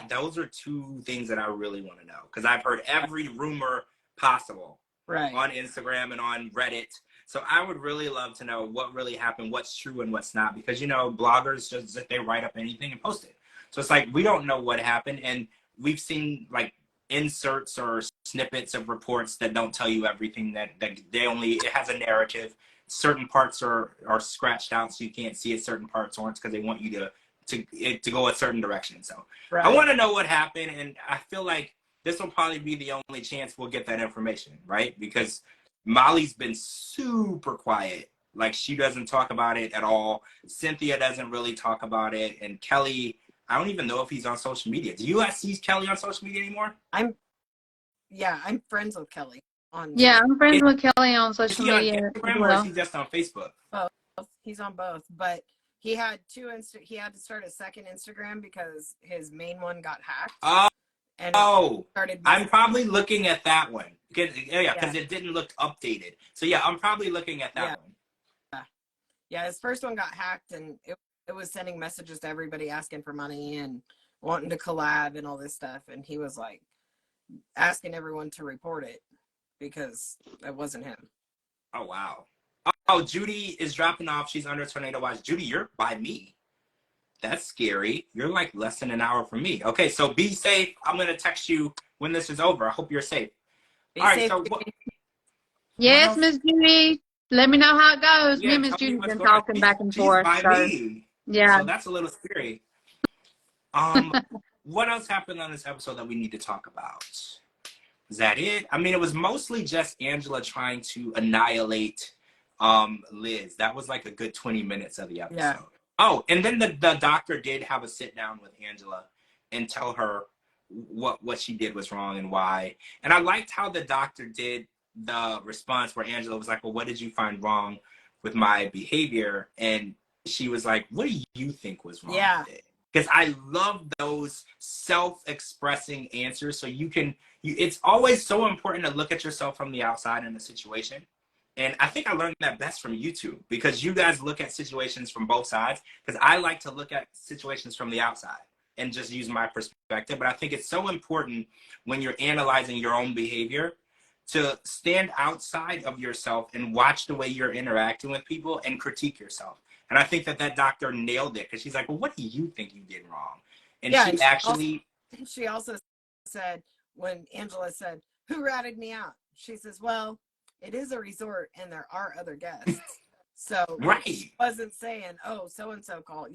those are two things that I really want to know, because I've heard every rumor possible on Instagram and on Reddit. So I would really love to know what really happened, what's true and what's not, because, you know, bloggers just they write up anything and post it. So it's like we don't know what happened, and we've seen like inserts or snippets of reports that don't tell you everything, that it has a narrative. Certain parts are scratched out so you can't see it, certain parts aren't, because they want you to go a certain direction. So I want to know what happened, and I feel like this will probably be the only chance we'll get that information, right? Because Molly's been super quiet. Like, she doesn't talk about it at all. Cynthia doesn't really talk about it, and Kelly, I don't even know if he's on social media. Do you guys see Kelly on social media anymore? I'm friends with Kelly on. Yeah, I'm friends with Kelly on social is he media. on Instagram or is he just on Facebook? Both. He's on both, but He had he had to start a second Instagram because his main one got hacked. And started I'm probably looking at that one. Because Yeah. it didn't look updated. So yeah, I'm probably looking at that one. Yeah, his first one got hacked, and it was sending messages to everybody asking for money and wanting to collab and all this stuff. And he was like asking everyone to report it because it wasn't him. Oh, wow. Oh, Judy is dropping off. She's under tornado watch. Judy, you're by me. That's scary. You're like less than an hour from me. Okay, so be safe. I'm going to text you when this is over. I hope you're safe. All right, so yes, Miss Judy. Let me know how it goes. Yeah, me and Miss tell me Judy's what's been going on. talking back and She's forth. by So, me. yeah. So that's a little scary. What else happened on this episode that we need to talk about? Is that it? I mean, it was mostly just Angela trying to annihilate Liz. That was like a good 20 minutes of the episode. Yeah. Oh, and then the doctor did have a sit down with Angela and tell her what she did was wrong and why. And I liked how the doctor did the response where Angela was like, well, what did you find wrong with my behavior? And she was like, what do you think was wrong with it? Because I love those self-expressing answers. So it's always so important to look at yourself from the outside in a situation. And I think I learned that best from YouTube, because you guys look at situations from both sides, because I like to look at situations from the outside and just use my perspective. But I think it's so important when you're analyzing your own behavior to stand outside of yourself and watch the way you're interacting with people and critique yourself. And I think that doctor nailed it, because she's like, well, what do you think you did wrong? And she also said, when Angela said, who ratted me out? She says, well, it is a resort and there are other guests. So she wasn't saying, oh, so-and-so called,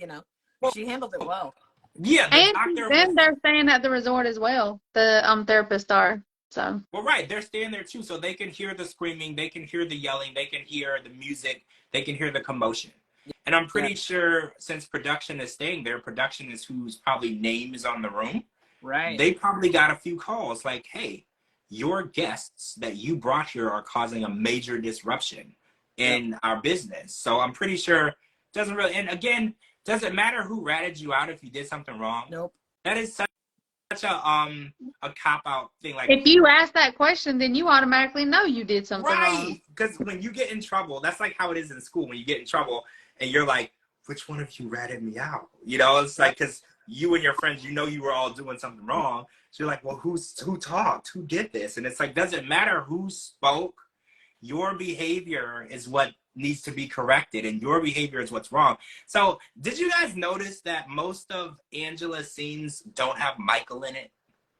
she handled it well. Yeah. And they're staying at the resort as well. The therapists are. So. Well, right. They're staying there too. So they can hear the screaming. They can hear the yelling. They can hear the music. They can hear the commotion. And I'm pretty sure, since production is staying there, production is whose probably name is on the room. Right. They probably got a few calls like, hey, your guests that you brought here are causing a major disruption in our business. So I'm pretty sure it doesn't really, and again, doesn't matter who ratted you out if you did something wrong. Nope. That is such a cop-out thing. Like, if you ask that question, then you automatically know you did something wrong. Because when you get in trouble, that's like how it is in school. When you get in trouble and you're like, which one of you ratted me out? It's like, because you and your friends, you were all doing something wrong. So you're like, well, who talked? Who did this? And it's like, doesn't matter who spoke. Your behavior is what needs to be corrected, and your behavior is what's wrong. So did you guys notice that most of Angela's scenes don't have Michael in it?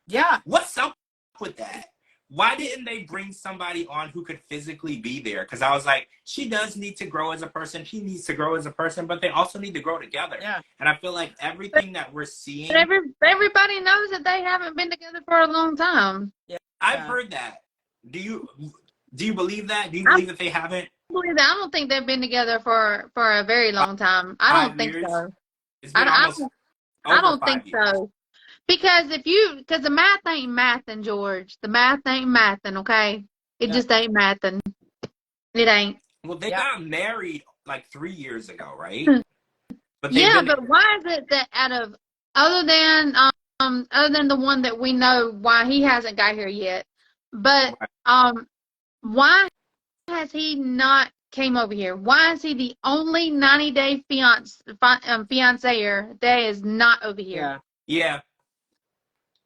Yeah. What's up with that? Why didn't they bring somebody on who could physically be there? Because I was like, she does need to grow as a person. He needs to grow as a person, but they also need to grow together. Yeah. And I feel like everything that we're seeing. Everybody knows that they haven't been together for a long time. Yeah. I've heard that. Do you believe that? Do you believe that they haven't? I believe that. I don't think they've been together for a very long time. I don't think so. It's been I don't think so. Because the math ain't mathin', George. The math ain't mathin', okay? It just ain't mathin'. It ain't. Well, they got married like 3 years ago, right? But why is it that other than the one that we know why he hasn't got here yet, but why has he not came over here? Why is he the only 90-day fiancé that is not over here? Yeah.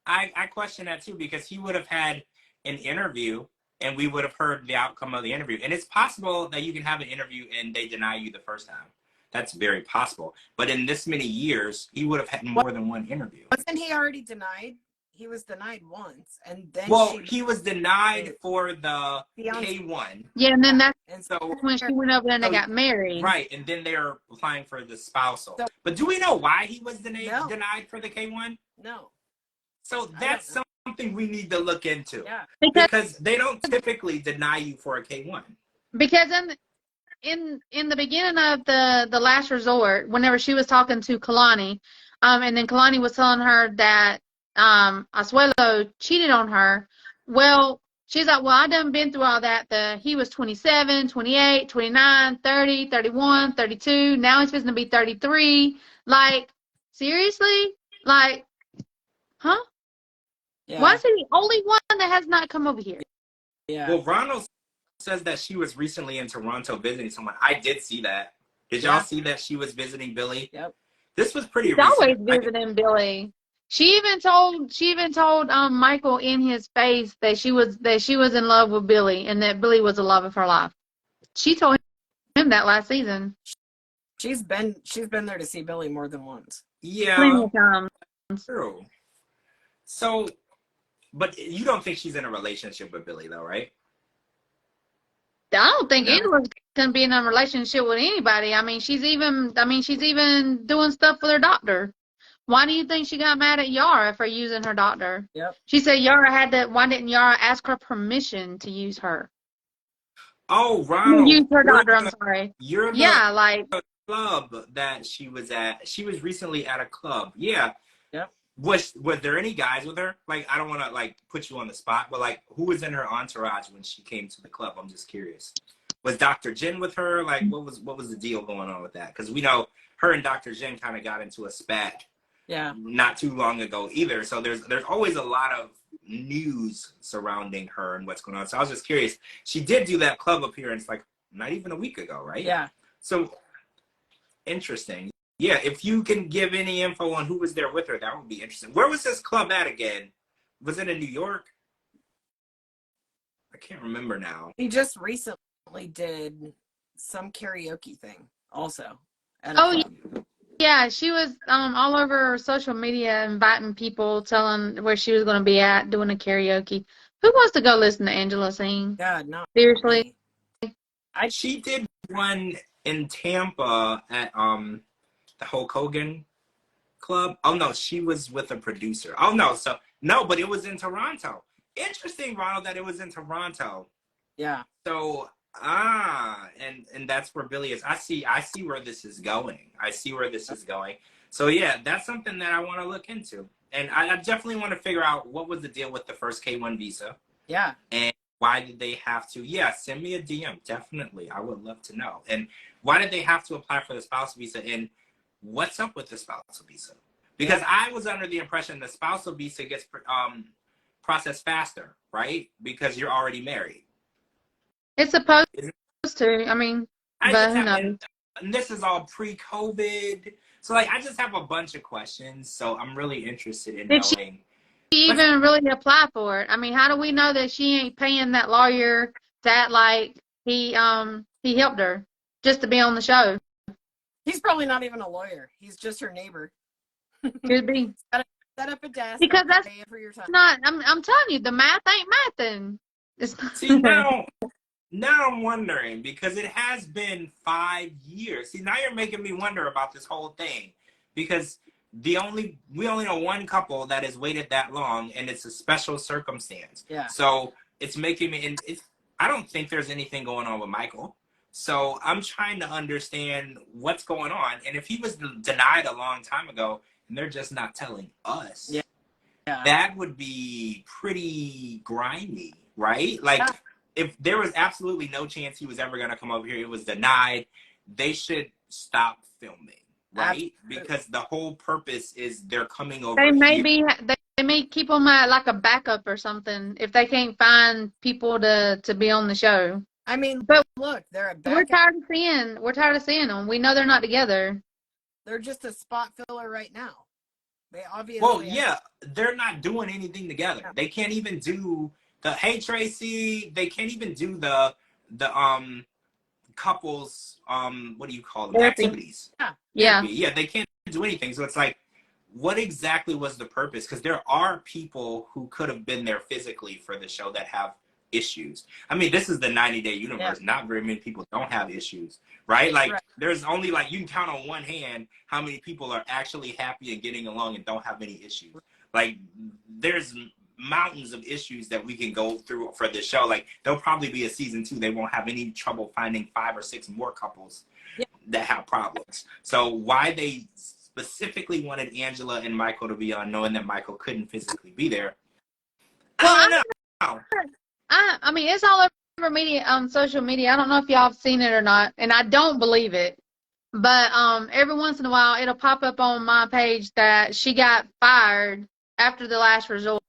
I question that too, because he would have had an interview and we would have heard the outcome of the interview. And it's possible that you can have an interview and they deny you the first time. That's very possible. But in this many years, he would have had more than one interview. Wasn't he already denied? He was denied once, and then he was denied for the K1. Yeah, and then and so when she went over there and they got married. Right, and then they're applying for the spousal. But do we know why he was denied for the K1? No. So that's something we need to look into. Yeah. Because they don't typically deny you for a K1. Because in the beginning of the last resort, whenever she was talking to Kalani, and then Kalani was telling her that Asuelo cheated on her. Well, She's like, well, I done been through all that. He was 27, 28, 29, 30, 31, 32. Now he's supposed to be 33. Like, seriously? Like, huh? Yeah. Why is he the only one that has not come over here? Yeah. Well, Ronald says that she was recently in Toronto visiting someone. I did see that. Did y'all see that she was visiting Billy? Yep. This was pretty She's recent. always visiting Billy. She even told Michael in his face that she was in love with Billy and that Billy was the love of her life. She told him that last season. She's been there to see Billy more than once. Yeah. Plenty of times. True. So, but you don't think she's in a relationship with Billy, though, right? I don't think No. anyone's gonna be in a relationship with anybody. I mean, she's even doing stuff with her doctor. Why do you think she got mad at Yara for using her doctor? Yep. She said Yara had to. Why didn't Yara ask her permission to use her? Oh, Ronald. Use her doctor. I'm sorry. You're Yeah, like club that she was at. She was recently at a club. Yeah. Yep. Was there any guys with her? Like, I don't want to like put you on the spot, but like, who was in her entourage when she came to the club? I'm just curious. Was Dr. Jin with her? Like, what was the deal going on with that? Because we know her and Dr. Jin kind of got into a spat. Yeah. Not too long ago either. So there's always a lot of news surrounding her and what's going on. So I was just curious. She did do that club appearance like not even a week ago, right? Yeah. So interesting. Yeah, if you can give any info on who was there with her, that would be interesting. Where was this club at again? Was it in New York? I can't remember now. He just recently did some karaoke thing also. oh yeah, she was all over social media inviting people, telling where she was going to be at, doing a karaoke. Who wants to go listen to Angela sing? God, no. Seriously. She did one in Tampa at the Hulk Hogan club. Oh no, she was with a producer. Oh no, but it was in Toronto. Interesting, Ronald, that it was in Toronto. Yeah. So and that's where Billy is. I see where this is going. So yeah, that's something that I want to look into. And I definitely want to figure out what was the deal with the first K1 visa. Yeah. And why did they have to? Yeah, send me a DM. Definitely. I would love to know. And why did they have to apply for the spousal visa? And what's up with the spousal visa? Because I was under the impression the spousal visa gets processed faster, right? Because you're already married. It's supposed to. I mean, but who knows? And this is all pre-COVID. So, like, I just have a bunch of questions. So I'm really interested in knowing. She even really apply for it? I mean, how do we know that she ain't paying that lawyer that, like, he helped her just to be on the show? He's probably not even a lawyer. He's just her neighbor. Could be. Set up a desk. Because that's for your time. not, I'm telling you, the math ain't mathing. It's not. See, now I'm wondering, because it has been 5 years. See, now you're making me wonder about this whole thing, because we only know one couple that has waited that long, and it's a special circumstance. Yeah. So it's making me, and I don't think there's anything going on with Michael. So I'm trying to understand what's going on, and if he was denied a long time ago, and they're just not telling us, yeah. that would be pretty grimy, right? Like, if there was absolutely no chance he was ever going to come over here, it was denied, they should stop filming, right? Absolutely. Because the whole purpose is they're coming over They may keep them at like a backup or something if they can't find people to be on the show. I mean, but look, they're a backup. We're tired of seeing them. We know they're not together. They're just a spot filler right now. They obviously. Well, yeah, they're not doing anything together. Yeah. They can't even do the Hey Tracy. They can't even do the couples what do you call them, activities? Yeah. They can't do anything. So it's like, what exactly was the purpose? Because there are people who could have been there physically for the show that have issues. I mean, this is the 90-day universe. Yeah. Not very many people don't have issues, right? Like, there's only, like, you can count on one hand how many people are actually happy and getting along and don't have any issues. Like, there's mountains of issues that we can go through for this show. Like, there'll probably be a season 2. They won't have any trouble finding 5 or 6 more couples that have problems. So why they specifically wanted Angela and Michael to be on, knowing that Michael couldn't physically be there, I don't know. I mean, it's all over media, social media. I don't know if y'all have seen it or not, and I don't believe it. But every once in a while, it'll pop up on my page that she got fired after the last resort.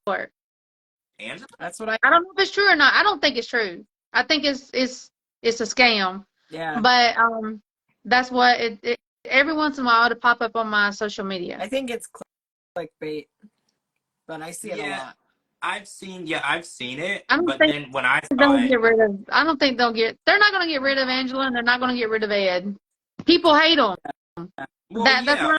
Angela? That's what I don't know if it's true or not. I don't think it's true. I think it's a scam. Yeah. But that's what it every once in a while it'll pop up on my social media. I think it's clickbait, but I see it a lot. I've seen it, I don't but think then when I saw they'll it, get rid of. I don't think they're not going to get rid of Angela, and they're not going to get rid of Ed. People hate them. well, That's why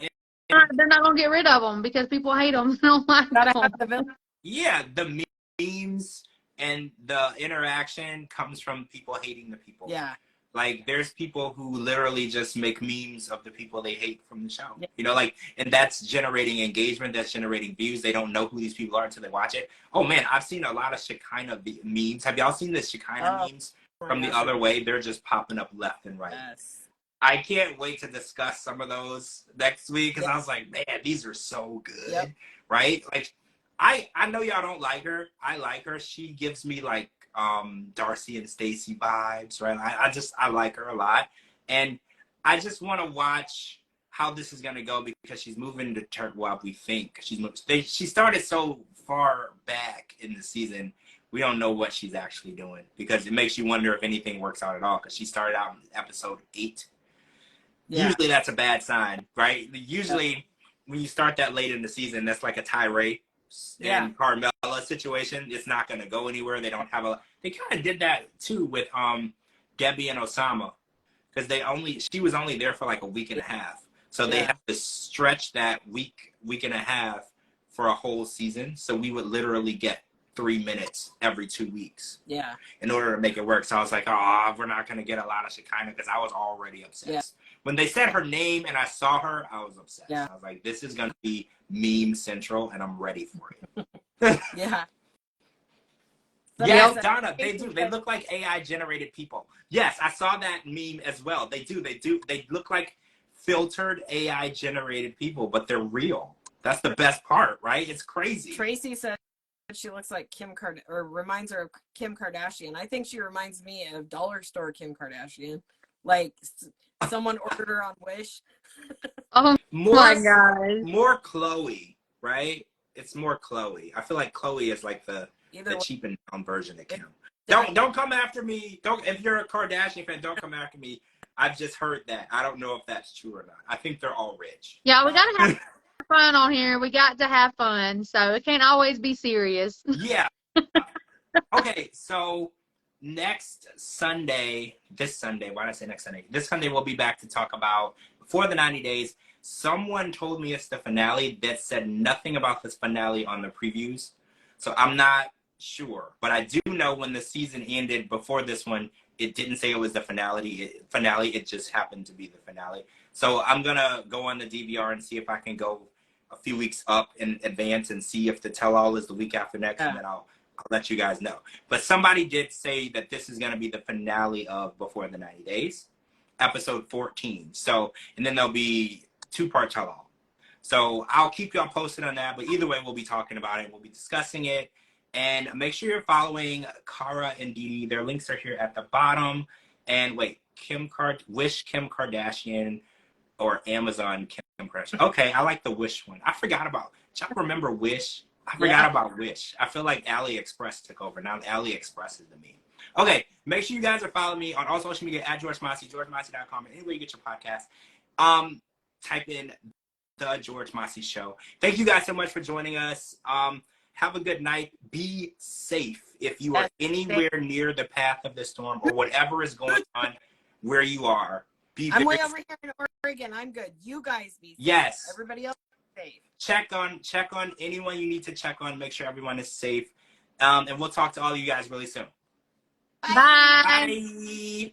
they're not going to get rid of them because people hate them. They don't like Gotta them. have the villain. yeah, the memes and the interaction comes from people hating the people. Yeah. Like, there's people who literally just make memes of the people they hate from the show. Yeah. You know, like, and that's generating engagement, that's generating views. They don't know who these people are until they watch it. Oh, man, I've seen a lot of Shekinah memes. Have y'all seen the Shekinah memes from the other way? They're just popping up left and right. Yes. I can't wait to discuss some of those next week because I was like, man, these are so good, right? Like, I know y'all don't like her. I like her. She gives me like Darcy and Stacey vibes, right? I like her a lot, and I just want to watch how this is gonna go because she's moving to Turk. Well, we think she started so far back in the season. We don't know what she's actually doing because it makes you wonder if anything works out at all. Because she started out in episode 8. Yeah. Usually that's a bad sign, right? Usually when you start that late in the season, that's like a Tyree and Carmella situation. It's not going to go anywhere. They don't have they kind of did that too with Debbie and Osama because she was only there for like a week and a half. So they have to stretch that week and a half for a whole season. So we would literally get 3 minutes every 2 weeks. Yeah. In order to make it work. So I was like, oh, we're not going to get a lot of Shekinah because I was already obsessed. Yeah. When they said her name and I saw her, I was obsessed. Yeah. I was like, this is going to be meme central and I'm ready for it. Yeah. Yes, Donna, they do. They look like AI generated people. Yes, I saw that meme as well. They do. They look like filtered AI generated people, but they're real. That's the best part, right? It's crazy. Tracy said she looks like reminds her of Kim Kardashian. I think she reminds me of dollar store Kim Kardashian. Like someone ordered her on Wish. Oh my God. More Chloe, right? It's more Chloe. I feel like Chloe is like the cheapened down version of Kim. Don't come after me. If you're a Kardashian fan, don't come after me. I've just heard that. I don't know if that's true or not. I think they're all rich. Yeah, we gotta have fun on here. We got to have fun, so it can't always be serious. Yeah. Okay, so next Sunday, this Sunday, why did I say next Sunday? This Sunday we'll be back to talk about Before the 90 Days. Someone told me it's the finale that said nothing about this finale on the previews. So I'm not sure. But I do know when the season ended before this one, it didn't say it was the finale. It just happened to be the finale. So I'm going to go on the DVR and see if I can go a few weeks up in advance and see if the tell-all is the week after next, and then I'll let you guys know. But somebody did say that this is going to be the finale of Before the 90 Days, episode 14. So, and then there'll be 2-part tell-all. So I'll keep y'all posted on that. But either way, we'll be talking about it. We'll be discussing it. And make sure you're following Cara and DeeDee. Their links are here at the bottom. And wait, Wish Kim Kardashian or Amazon Kim Kardashian. Okay, I like the Wish one. I forgot about. Y'all remember Wish? I forgot about Wish. I feel like AliExpress took over. Now AliExpress is the meme. Okay, make sure you guys are following me on all social media at George Mossey, GeorgeMossey.com, and anywhere you get your podcast. Type in The George Mossey Show. Thank you guys so much for joining us. Have a good night. Be safe if you are anywhere near the path of the storm or whatever is going on where you are. I'm way over here in Oregon. I'm good. You guys be safe. Yes. Everybody else is safe. Check on anyone you need to check on. Make sure everyone is safe. And we'll talk to all of you guys really soon. Bye. Bye.